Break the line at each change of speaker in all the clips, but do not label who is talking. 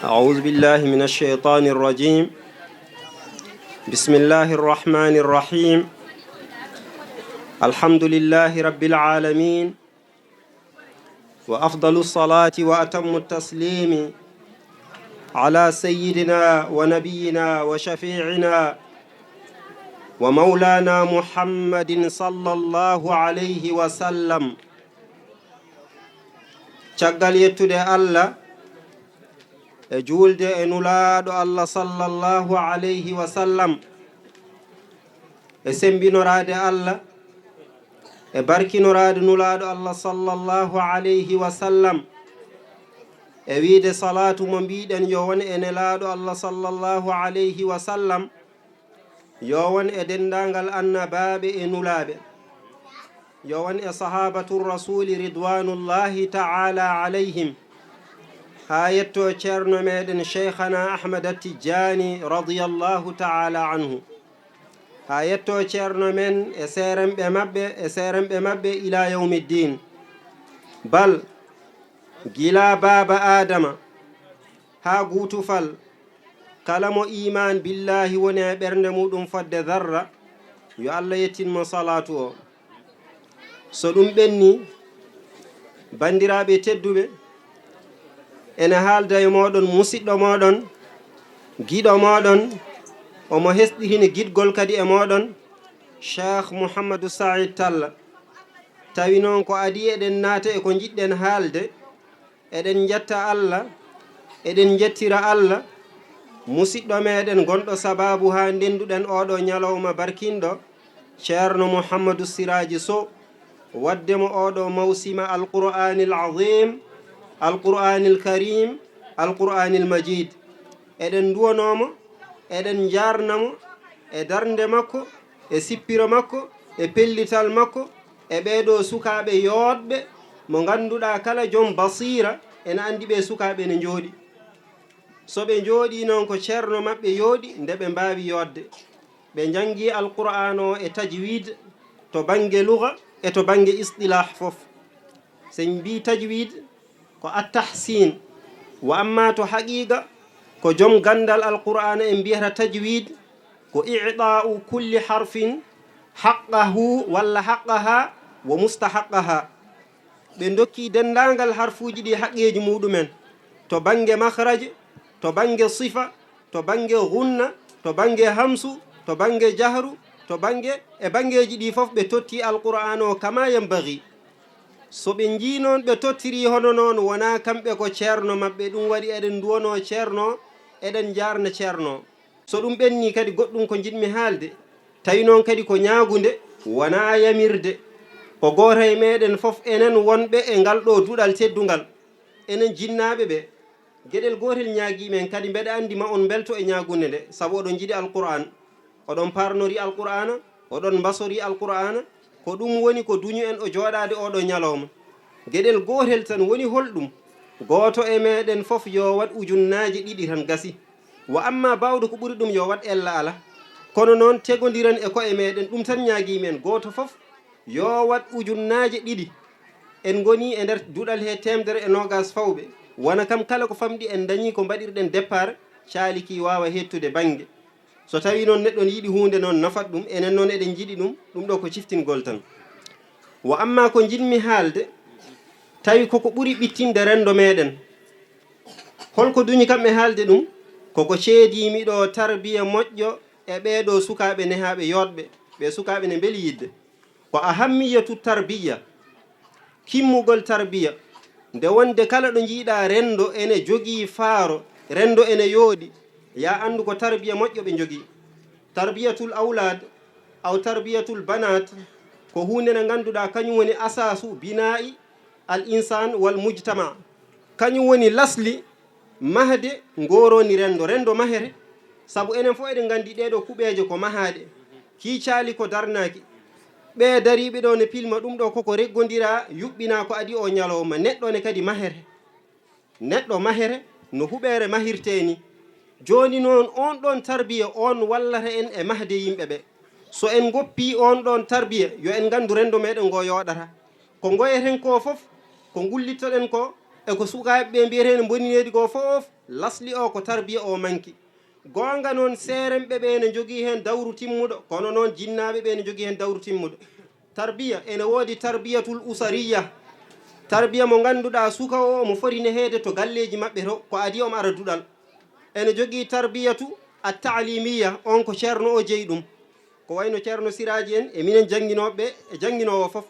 أعوذ بالله من الشيطان الرجيم. بسم الله الرحمن الرحيم. الحمد لله رب العالمين، وأفضل الصلاة وأتم التسليم على سيدنا ونبينا وشفيعنا ومولانا محمد صلى الله عليه وسلم. caggal yettude Allah e juulde e nulaaɗo Allah sallallahu alayhi wa sallam, e sembinoraade Allah e barkinoraade nulaaɗo Allah sallallahu alayhi wa sallam, e wiide salatu mo mbiɗen yo won e nelaaɗo Allah sallallahu alayhi wa sallam, yo won e dendangal annabaaɓe e nulaaɓe, yo won e sahabatu rasuli ridwanullahi ta'ala alayhim, ha yetto ceerno meɗen cheikhana Ahmad Tijani radiyallahu ta'ala anhu, ha yetto ceerno men e seremɓe mabɓe ila yawmiddin. Bal gila baba adama ha gutufal kala mo iman billahi woni e ɓernde muɗum fodde zarra, yo Allah yettinmo salatu o. So ɗum ɓenni, bandiraɓe tedduɓe, ene haalda e moɗon musidɗo moɗon, giɗo moɗon, omo hesɗitini giɗgol kadi e moɗon, Cheikh Mouhamadou Saïd Talla. Tawi noon ko adi eɗen naata e ko jiɗɗen haalde, eɗen jetta Allah, eɗen jettira Allah, musidɗo meɗen gonɗo sababu ha ndenduɗen oɗo ñalawma barkinɗo, ceerno Mouhamadou Siraji Sow, waddemo oɗo mawsima alqur'anil azim, alqur'anil karim, alqur'anil majid. Eɗen duwanomo, eɗen jarnamo e darnde makko, e sippiro makko, e pellital makko, e ɓeɗo sukaɓe yoɗɓe mo ganduɗa kala joom basira ene andi ɓe sukaɓe ne jooɗi. So ɓe jooɗi noon ko ceerno maɓɓe yooɗi nde ɓe mbawi yodde. Ɓe jangi alqur'an o e tajwid to bange lugha e to bange istilah fof. Sen mbi tajwid ko attahsin, wa amma to haqiqa ko joom gandal alqur'ana en mbiyata tajwid ko i'ta'u kulli harfin haqqahu walla haqqaha wa mustahaqqaha. ɓe dokki dendangal harfuji ɗi haqqeji muɗumen to bange makhraj, to bange sifa, to bange gunna, to bange hamsu, to bange jahru, to bange e bangeji ɗi fof ɓe totti alqur'an o kama yambaghi. So ɓe jii noon ɓe tottiri hono noon, wona kamɓe ko ceerno maɓɓe. Ɗum waɗi eɗen duwano ceerno, eɗen jarna ceerno. So ɗum ɓenni kadi goɗɗum ko jiɗmi haalde, tawi noon kadi ko ñaagunde wona yamirde, ko goto e meɗen fof enen wonɓe e ngal ɗo duɗal teddungal, enen jinnaɓe ɓe gueɗel gotel ñaaguimen kadi mbeɗa andi ma on belto e ñaagunde nde, saabu oɗon jiiɗi alqur'an, oɗon parnori alqur'ana, oɗon mbasori alqur'ana. Ko ɗum woni ko duñu en o jooɗade oɗo ñalawma. Gueɗel gotel tan woni holɗum, goto e meɗen fof yo wat ujunnaje ɗiɗi tan gasi. Wa amma bawde ko ɓuri ɗum yo wat ella ala. Kono noon tegodiren e koye meɗen, ɗum tan ñaaguimen. Goto fof yo wat ujunnaje ɗiɗi. En goni e nder duɗal he 120 fawɓe. Wona kam kala ko famɗi en dañi ko mbaɗirɗen départ, caaliki wawa hettude bange. So tawi noon neɗɗon yiɗi hunde noon nafat ɗum, enen noon eɗen jiɗi ɗum, ɗum ɗo ko ciftingol tan. Wa amma ko jinmi haalde, tawi koko ɓuri ɓittinde rendo meɗen, holko duñi kam e haalde ɗum, koko ceedimiɗo tarbiya moƴƴo e ɓeɗo sukaɓe nehaɓe yoɗɓe, ɓe sukaɓe ne beeli yidde. Ko ahammiyatu tarbiya, kimmugol tarbiya, nde wonde kala ɗo jiiɗa rendo ene jogii faaro, rendo ene yooɗi, ya andu ko tarbiya moƴƴo ɓe jogii. Tarbiyatul awlad aw tarbiyatul banat ko hunde nde ganduɗa kañum woni asasu bina'i al insan wal mujtama. Kañum woni lasli mahde ngoroni rendo mahere, saabu enen fof eɗen gandi ɗeɗo kuɓeje ko mahaɗe, kiicali ko darnaki, ɓe dariɓe ɗo ne pilma ɗum ɗo koko reggodira yuɓɓina ko adi o ñalawma. Neɗɗo ne kadi mahere, neɗɗo mahere no huɓere mahirteni. Joni noon on ɗon tarbiya on wallata en e mahde yimɓe ɓe. So en goppi on ɗon tarbiya, yo en gandu rendo meɗen ngo yoɗata. Ko goyeten ko fof, ko gullittoɗen ko, e ko sukaɓe ɓe mbiyeten bonineedi ko fof lasli o ko tarbiya o manki gonga noon seeremɓe ɓe ne jogii heen dawru timmuɗo kono noon jinnaaɓe ɓe ne jogii heen dawru timmuɗo tarbiya ene woodi tarbiyatul usariya tarbiya mo ngannduɗaa suka o omo foti neheede to galleeji maɓɓe to ko adi omo ara duɗal ene jogii tarbiyatu a taalimiya on ko ceerno o jeyi ɗum ko wayno ceerno siraji en e minen jannginooɓe e jannginoowo fof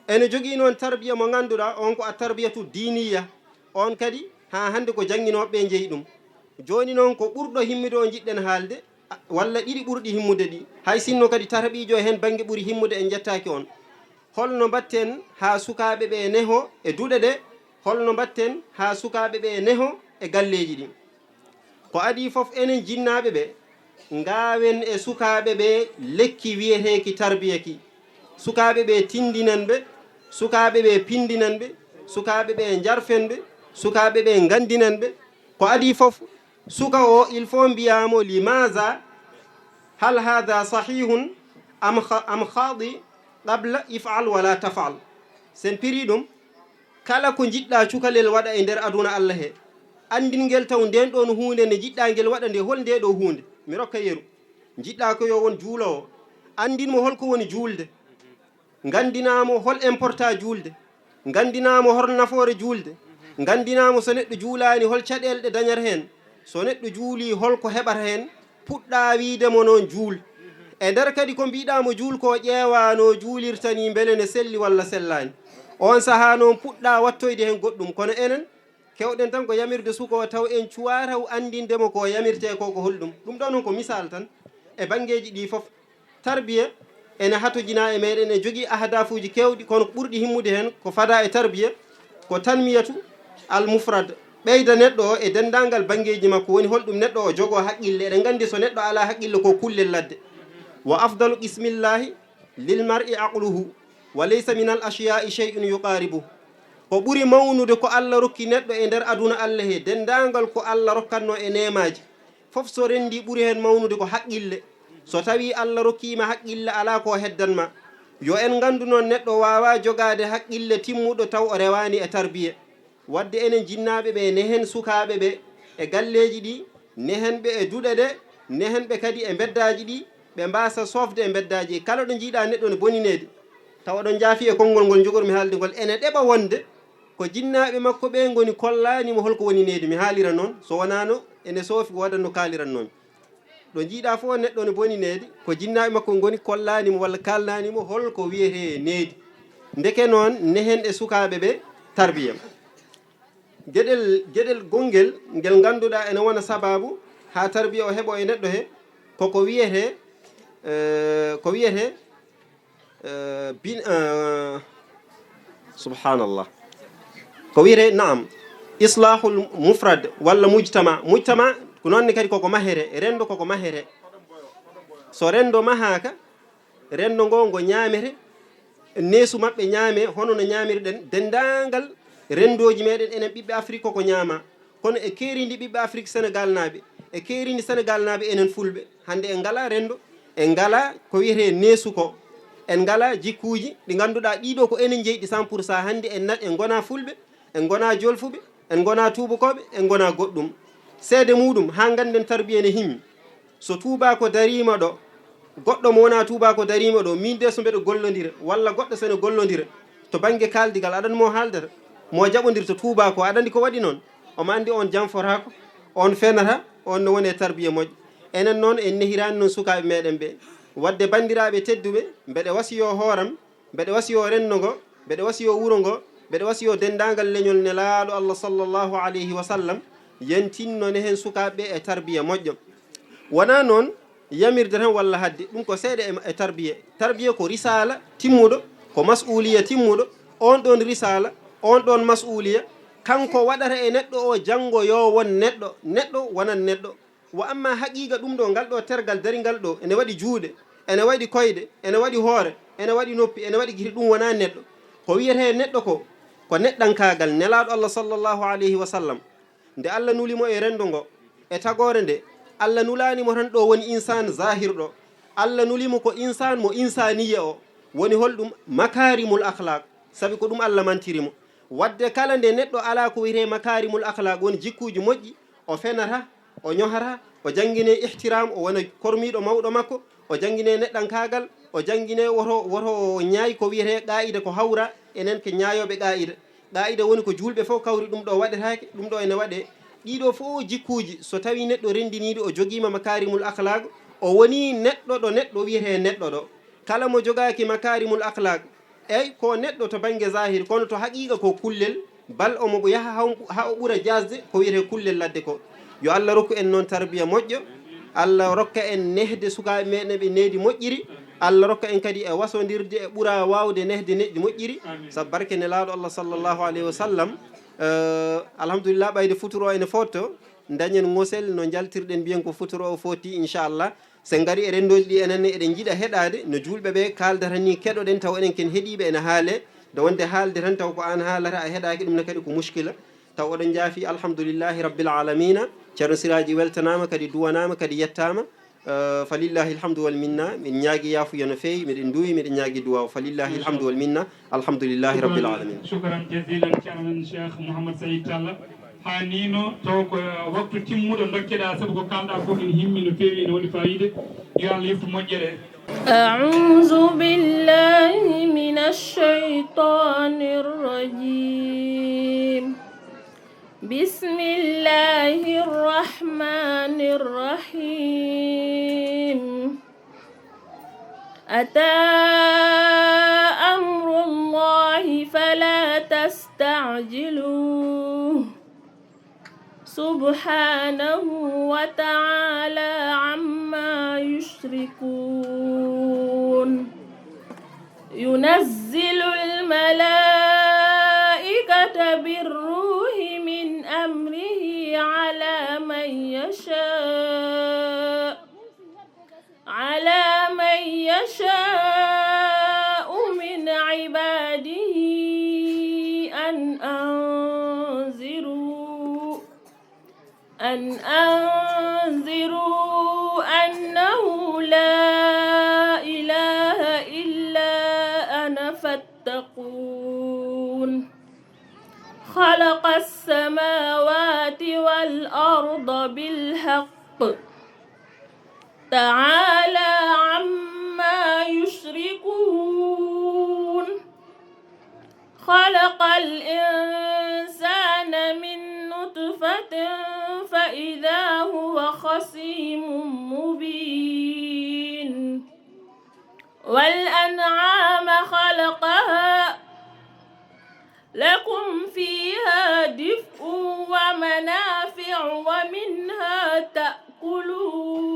ene jogii noon tarbiya mo ngannduɗaa on ko a tarbiyatu diniya on kadi haa hannde ko jannginooɓe jeyi ɗum jooni noon ko ɓurɗo himmude o jiɗɗen haalde walla ɗiɗi ɓurɗi himmude ɗi hay sinno kadi tarbiijo heen baŋnge ɓuri himmude en jettaaki on holno mbatten haa sukaaɓe ɓe neho e duɗe ɗe holno mbatten haa sukaaɓe ɓe neho e galleeji ɗi ko adi fof enen jinnaaɓe ɓe ngaawen e sukaaɓe ɓe lekki wiyeteeki tarbiya ki sukaaɓe ɓe tindinan ɓe sukaaɓe ɓe pindinan ɓe sukaaɓe ɓe njarfen ɓe sukaaɓe ɓe ngandinan ɓe ko adi fof suka o il faut mbiyamo limaza hal hada sahihun am khadi qabla ifal wala tafal sen piri ɗum kala ko jiɗɗa cukalel waɗa e nder aduna Allah he andingel taw nden ɗon hunde nde jiɗɗa ngel waɗa nde hol nde ɗo hunde mi rokka yeru jiɗɗa ko yo won juulowo andinmo holko woni juulde ngandinamo hol important juulde ngandinamo hol nafoore juulde ngandinamo so neɗɗo juulani hol caɗele ɗe dañata hen so neɗɗo juuli holko heɓata hen puɗɗa wiidemo noon juul e nder kadi ko mbiɗamo juul ko ƴeewano juulirtani beele ne selli walla sellani on saaha noon puɗɗa wattoyde hen goɗɗum kono enen kewɗen tan ko yamirde suka o taw en cuwa taw andindemo ko yamirte ko holɗum ɗum ɗo noon ko misal tan e banggueji ɗi foof tarbiya ene hatojina e meɗen e jogui ahadafuji kewɗi kono ɓurɗi himmude hen ko fada e tarbiya ko tanmiyatu al mufrad ɓeyda neɗɗo o e dendagal banggueji makko woni holɗum neɗɗo o jogo haqqille eɗen gandi so neɗɗo ala haqqille ko kullel ladde wa afdalu qismillahi lil mar'i aqluhu wa laysa min al ashiya'i shay'un yuqaribu ko ɓuri mawnude ko Allah rokki neɗɗo e nder aduna Allah he dendagal ko Allah rokkanno e nemaji fof so rendi ɓuri hen mawnude ko haqqille so tawi Allah rokkima haqqille ala ko heddanma yo en gandu noon neɗɗo wawa jogade haqqille timmuɗo taw o rewani e tarbiya wadde enen jinnaɓe ɓe nehen sukaɓe ɓe e galleji ɗi nehen ɓe e duɗe ɗe nehen ɓe kadi e beddaji ɗi ɓe mbasa sofde e beddaji kala ɗo jiiɗa neɗɗo ne boninede tawa ɗon jaafi e konngol ngol jogormi haalde ngol ene ɗeɓa wonde ko jinnaɓe makko ɓe ngoni kollanimo holko woni nedi mi haalira noon so wonano ene soofi waɗanno kaaliran noon ɗo jiiɗa fof neɗɗo ne boni nedi ko jinnaɓe makko ngoni kollanimo walla kalnanimo holko wiyete nedi ndeke noon nehen e sukaɓe ɓe tarbiya gueɗel gongel ngel ganduɗa ene wona sababu ha tarbiya o heeɓo e neɗɗo he koko wiyete subhanallah ko wiyete naam islahul mufrad walla mujtama ko noonne kadi koko mahere rendo koko mahere so rendo mahaka rendo ngo ñamete neesu maɓɓe ñaame hono no ñamirɗen dendagal rendoji meɗen enen ɓiɓɓe Afrique koko ñaama kono e kerindi ɓiɓɓe Afrique Sénégal naaɓe e kerindi Sénégal naaɓe enen fulɓe hande en ngala rendo en ngala ko wiyete neesu ko en ngala jikkuji ɗi ganduɗa ɗiɗo ko enen jeyɗi 100% hande en gona fulɓe en gona jolfuɓe en gona tubakoɓe en gona goɗɗum seede muɗum ha ganden tarbiya ne himmi so tubako darima ɗo goɗɗo mo wona tubako darima ɗo min de so mbeɗo gollodira walla goɗɗo sene gollodira to banggue kaldigal aɗani mo haaldata mo jaɓodirta tubako aɗa andi ko waɗi noon omo andi on janforako on fenata on ne woni e tarbiya moƴƴo enen noon en nehirani noon sukaɓe meɗen ɓe wadde bandiraɓe tedduɓe mbeɗe wasiyo hooram mbeɗe wasiyo renno ngo mbeɗe wasiyo wuro ngo mbeɗe wasiyo dendagal leñol nelaɗo Allah sallllahu alayhi wa sallam yen tinno ne hen sukaɓe e tarbiya moƴƴo wona noon yamirde tan walla hadde ɗum ko seeɗa e tarbiya ko risala timmuɗo ko mas'uliya timmuɗo on ɗon risala on ɗon mas'uliya kanko waɗata e neɗɗo o janggo yo won neɗɗo wonan neɗɗo wa amma haqiqa ɗum ɗo ngal ɗo tergal daringal ɗo ene waɗi juuɗe ene waɗi koyɗe ene waɗi hoore ene waɗi noppi ene waɗi giti ɗum wona neɗɗo ko wiyete neɗɗo ko neɗɗankagal nelaɗo Allah sallllahu alayhi wa sallam nde Allah nulimo e rendo ngo e tagore nde Allah nulanimo tan ɗo woni insan zahir ɗo Allah nulimo ko insan mo insaniya o woni holɗum makarimul akhlaq sabi ko ɗum Allah mantirimo wadde kala nde neɗɗo ala ko wiyete makarimul akhlaq woni jikkuji moƴƴi o fenata o ñohata o jangine ihtiram o wona kormiɗo mawɗo makko o jangine neɗɗankagal o jangine woto ñaayi ko wiyete qa'ida ko hawra enen ke ñaayoɓe qa'ida woni ko julɓe fof kawri ɗum ɗo waɗetake ɗum ɗo ene waɗe ɗiɗo fof jikkuji so tawi neɗɗo rendiniɗo o joguima makarimul akhlaq o woni neɗɗo ɗo neɗɗo wiyete neɗɗo ɗo kala mo jogaki makarimul akhlaq eyyi ko neɗɗo to banggue zahir kono to haqiqa ko kullel bal omo yaha ha o ɓuura jasde ko wiyete kullel ladde ko yo Allah rokku en noon tarbiya moƴƴo Allah rokka en nehde sukaɓe meɗen ɓe needi moƴƴiri Allah rokka en kadi e wasodirde e ɓuura wawde nehde neɗɗi moƴƴiri sabu barke ne laaɗo Allah sallllahu alayhi wa sallam alhamdulillah ɓayde futuro ene fotto dañen ŋosel no jaltirɗen mbiyen ko futuro o foti inchallah sen gari e rendoji ɗi enenne eɗen jiiɗa heɗade no julɓeɓe kaldata ni keɗoɗen taw enen ken heeɗiɓe ene haale nde wonde haalde tan taw ko an haalata a heɗaki ɗum ne kadi ko muskila taw oɗon jaafi alhamdoulillahi rabbil alamina ceerno siraji weltanama kadi duwanama kadi yettama falillahi alhamdu wal minna min ñaagui yaafuya no fewi miɗen duwi miɗen ñaagui duwaw falillahi alhamdu wal minna alhamdoulillahi rabbil alamin
shukran jazilan ceerno cheikh mouhammad saïd diallah ha nino taw ko waktu timmuɗo dokkeɗa saabu ko kalɗa fof ene himmi no fewi ene waɗi fayida yo Allah yeftu moƴƴere
أعوذ بالله من الشيطان الرجيم بسم الله الرحمن الرحيم أتى أمر الله فلا تستعجلوه سبحانه وتعالى عما يشركون ينزل الملائكة بالروح من أمره على من يشاء من عباده أن أنذروا أنه لا إله إلا أنا فاتقون خلق السماوات والأرض بالحق تعالى عما يشركون خلق الإنسان من نطفة فإذا هو خصيم مبين والأنعام خلقها لكم فيها دفء ومنافع ومنها تأكلون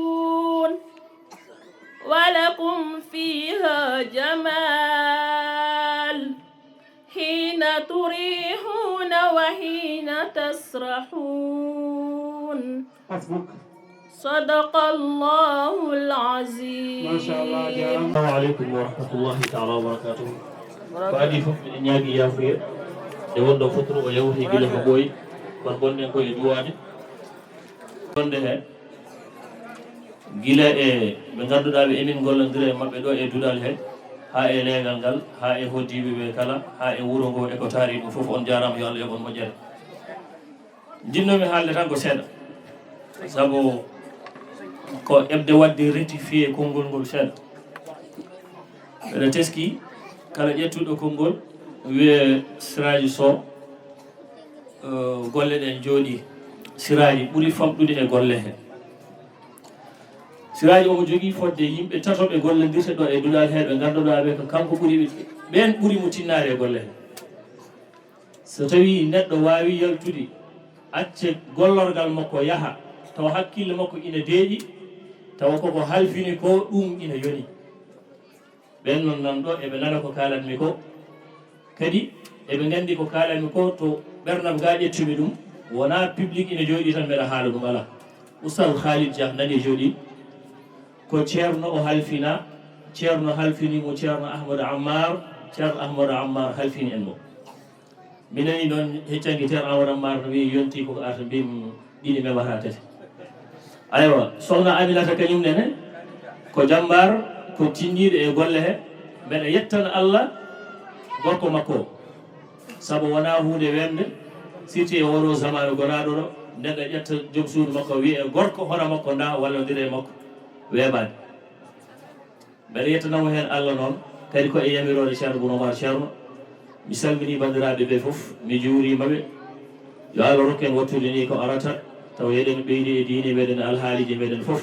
ولكم فيها جمال حين تريحون وحين تسرحون صدق الله العظيم
ما شاء الله
السلام عليكم ورحمة الله تعالى وبركاته فادي فوف من نياغي يافيه e wondo fotoro o yawti gila ko boyi kon bonnen ko e duwade wonde he gila e be ganduda be emin gollondira e mabbe do e dudal he ha e legal ngal ha e hoddibe be kala ha e wuro ngo e ko taari dum fof on jarama yo Allah yobon mo jere jinnomi haalde tan ko seeda sabu ko ebde wadde rectifier kongol ngol seeda ɓeɗa teski kala ƴettuɗo kongol wiye siraji so golle ɗen jooɗi siraji ɓuri famɗude e golle he siraji omo jogui fodde yimɓe tatoɓe gollodirta ɗo e dulal he ɓe ganduɗa ɓe ko kanko ɓuuri ɓen ɓuuri mo tinnare e golle he so tawi neɗɗo wawi yaltude acce gollorgal makko yaaha taw hakkille makko ina deeƴi tawa koko halfini ko ɗum ina yoni ɓen noon nan ɗo eɓe nana ko kalanmi ko kadi eɓe gandi ko kalanmi ko to ɓernam ga ƴettumi ɗum wona public ina jooɗi tan mbeɗa haala ɗum ala oustad Khalid Dia nani jooɗi ko ceerno o halfina ceerno halfinimo ceerno Ahmadou Ammar halfini en mo mi nani noon heccangi ceerno Ahmadou Ammar no wi yonti koko arta mbimi ɗiɗi memata tati aywa sohna Aminata kañum nene ko jambar ko tinniɗo e golle he mbeɗa yettana Allah gorko makko sabu wona hunde wende sirti e woro zamanu gonaɗo ɗo nega ƴetta joom suudu makko wiye gorko hono makko nda wallodira e makko weeɓani mbeɗa yettanamo heen Allah noon kadi ko e yamirode ceerno Boun Oumar Ceerno mi salmini bandiraɓe ɓe fof mi juurimaɓe yo Allah rokken wattude ni ko arata taw eɗen ɓeydi e diine meɗen alhaaliji meɗen fof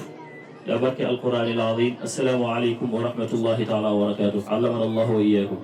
ya barke alqur'ani l azim assalamu aleykum wa rahmatullahi taala wa barakatuh allamana allahu wa iyyakum